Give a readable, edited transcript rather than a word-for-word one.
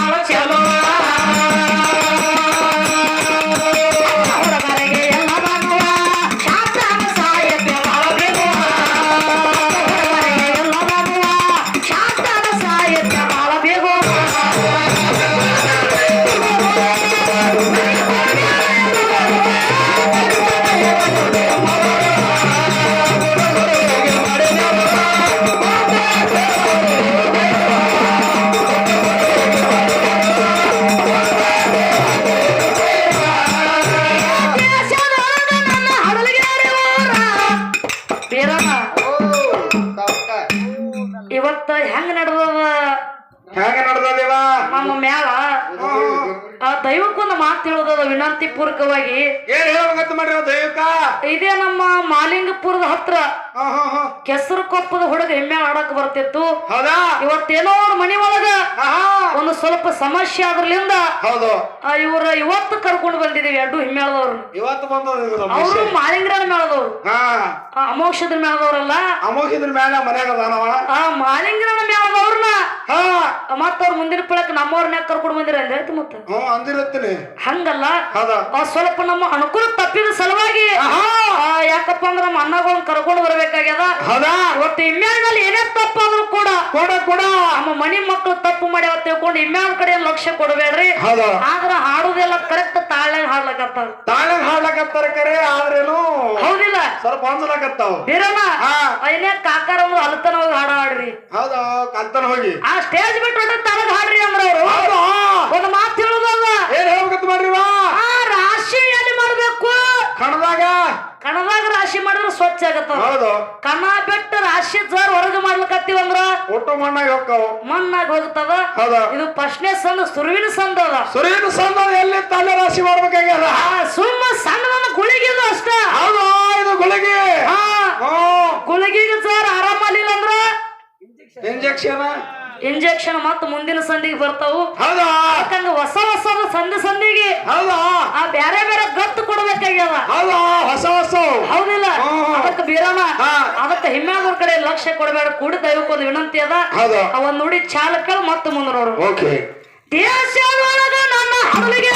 ಬಾಳ ಚಲೋ ಹುಡುಗರಿಗೆ ಎಲ್ಲ ಬರುವ ಶಾಸ್ತ್ರ ಸಾಹಿತ್ಯ ಬಾಳ ಬೇಗುವ ಹುಡುಗರಿಗೆ ಎಲ್ಲ ಬರುವ ಶಾಸ್ತ್ರ ಸಾಹಿತ್ಯ ಬಾಳ ಬೇಗುವ ಇವತ್ತ ಹೆಂಗ ನಡೆದದ ಹೇಗೆ ನಡೆದದೇವ ನಮ್ಮ ಮ್ಯಾಲ ಆ ದೈವಕ್ಕೊಂದು ಮಾತು ಹೇಳೋದದ ವಿನಂತಿ ಪೂರ್ವಕವಾಗಿ ಏನ್ ಹೇಳ್ಬೇಕಂತ ಮಾಡ್ರಿ ದೈವಕ್ಕ ಇದೇ ನಮ್ಮ ಮಾಲಿಂಗಪುರದ ಹತ್ರ ಕೆಸರು ಕೊಪ್ಪದ ಹುಡುಗ ಎಮ್ಮೆ ಆಡಕ್ ಬರ್ತಿತ್ತು ಹೌದಾ ಇವತ್ತೇನೋ ಅವ್ರ ಮನಿ ಒಳಗ ಒಂದು ಸ್ವಲ್ಪ ಸಮಸ್ಯೆ ಆದ್ರಲಿಂದ ಹೌದು ಇವ್ರ ಇವತ್ತು ಕರ್ಕೊಂಡು ಬಂದಿದೀವಿ ಎರಡು ಹಿಮ್ಮೇಳದವ್ರು ಇವತ್ತು ಬಂದ ಅವರು ಮಾಲಿಂಗ್ರನ ಮೇಳದವ್ರು ಅಮೋಕ್ಷದ ಮೇಳದವ್ರಲ್ಲ ಅಮೋಘಿದ್ರ ಮೇಲೆ ಮನ್ಯಾಗ ಅದಾನವ ಆ ಮಾಲಿಂಗ್ರನ ಮೇಳದವ್ರನ್ನ ಮತ್ತ ಅವ್ರ ಮುಂದಿನ ಪೀಳಕ್ ನಮ್ಮವ್ರನ್ಯಾಗ ಕರ್ಕೊಂಡು ಬಂದಿರ ಅಂತ ಹೇಳ್ತಿ ಮತ್ತ ಅಂದಿರತ್ತೀನಿ ಹಂಗಲ್ಲ ಹೌದಾ ಸ್ವಲ್ಪ ನಮ್ಮ ಅನುಕೂಲ ತಪ್ಪಿದ ಸಲುವಾಗಿ ಯಾಕಪ್ಪ ಅಂದ್ರ ನಮ್ಮ ಅಣ್ಣಗಳನ್ನ ಕರ್ಕೊಂಡು ಬರ್ಬೇಕಾಗ್ಯದ ಹೌದಾ ಇವತ್ತು ಇಮ್ಯಾನಲ್ಲಿ ಏನೇ ತಪ್ಪು ಅಂದ್ರು ಕೂಡ ಕೊಡ ನಮ್ಮ ಮನಿ ಮಕ್ಕಳು ತಪ್ಪು ಮಾಡ್ಯಾವ ತಿಳ್ಕೊಂಡು ಇಮ್ಯಾನ ಕಡೆ ಲಕ್ಷ್ಯ ಕೊಡಬೇಡ್ರಿ ಹೌದಾ ಆದ್ರ ಹಾಡುದೆಲ್ಲ ಕರೆಕ್ಟ್ ತಾಳ್ಯಾಗ ಹಾಡ್ಲಕತ್ತಾರ ತಾಳ್ಯಾಗ ಹಾಡ್ಲಕತ್ತಾರ ಕರೆ ಆದ್ರೇನು ಹೌದಿಲ್ಲ ಸ್ವಲ್ಪ ಅನ್ಸಲಕತ್ತಾವ ಬೇರಮ್ಮ ಏನೇ ಕಾಕಾರ ಒಂದು ಅಲ್ತನ ಹೋಗಿ ಹಾಡ ಹಾಡ್ರಿ ಹೌದಾ ಕಲ್ತನ ಹೋಗಿ ಆ ಸ್ಟೇಜ್ ಬಿಟ್ಟು ಹೊಟ್ಟ ತಳಗ ಹಾಡ್ರಿ ಅಂದ್ರ ಅವರು ಒಂದು ಮಾತು ಹೇಳುದಲ್ಲ ಏನ್ ಹೇಳ್ಬೇಕಂತ ಮಾಡ್ರಿವಾ ಆ ರಾಶಿ ಎಲ್ಲಿ ಮಾಡ್ಬೇಕು ಕಣದಾಗ ಕಣದಾಗ ರಾಶಿ ಮಾಡಿದ್ರೆ ಸ್ವಚ್ಛ ಆಗತ್ತ ಹೌದು ಕಣ ಬಿಟ್ಟು ರಾಶಿ ಜರ್ ಹೊರಗೆ ಮಾಡ್ಲಕತ್ತೀವಂದ್ರ ಒಟ್ಟು ಮಣ್ಣಾಗ ಹೋಗ್ತಾವ ಮಣ್ಣಾಗ ಹೋಗ್ತದ ಹೌದಾ ಇದು ಫಸ್ಟ್ನೇ ಸಂದ ಸುರುವಿನ ಸಂದ ಅದ ಸುರೇಂದ್ರ ಸಂದ ಎಲ್ಲಿ ತಲೆ ರಾಶಿ ಮಾಡ್ಬೇಕಾಗ್ಯದ ಸುಮ್ಮ ಸಣ್ಣದನ್ನ ಗುಳಿಗಿದು ಅಷ್ಟ ಹೌದು ಇದು ಗುಳಿಗೆ ಗುಳಿಗಿಗೆ ಜರ್ ಆರಾಮಲ್ಲಿಲ್ಲ ಅಂದ್ರ ಇಂಜೆಕ್ಷನ್ ಮತ್ತ ಮುಂದಿನ ಸಂದಿಗೆ ಬರ್ತಾವು ಹೌದಾ ಯಾಕಂದ್ರ ಹೊಸ ಸಂದಿಗೆ ಹೌದಾ ಆ ಬೇರೆ ಬೇರೆ ಗತ್ತು ಕೊಡ್ಬೇಕಾಗ್ಯದ ಹೌದಾ ಹೊಸ ಹೌದಿಲ್ಲ ಅದಕ್ಕೆ ಬೀರಮ್ಮ ಅದಕ್ಕೆ ಹಿಮ್ಮ್ಯಾದವ್ರ ಕಡೆ ಲಕ್ಷ್ಯ ಕೊಡಬೇಡ ಕೂಡಿ ದೈವಕ್ಕೊಂದು ವಿನಂತಿ ಅದ ಹೌದಾ ಅವನ್ ನೋಡಿ ಚಾಲಕ ಮತ್ತೆ ಮುಂದ್ರೋರು ಓಕೆ ದೇಶದೊಳಗ ನನ್ನ ಹಡಲಿಗೆ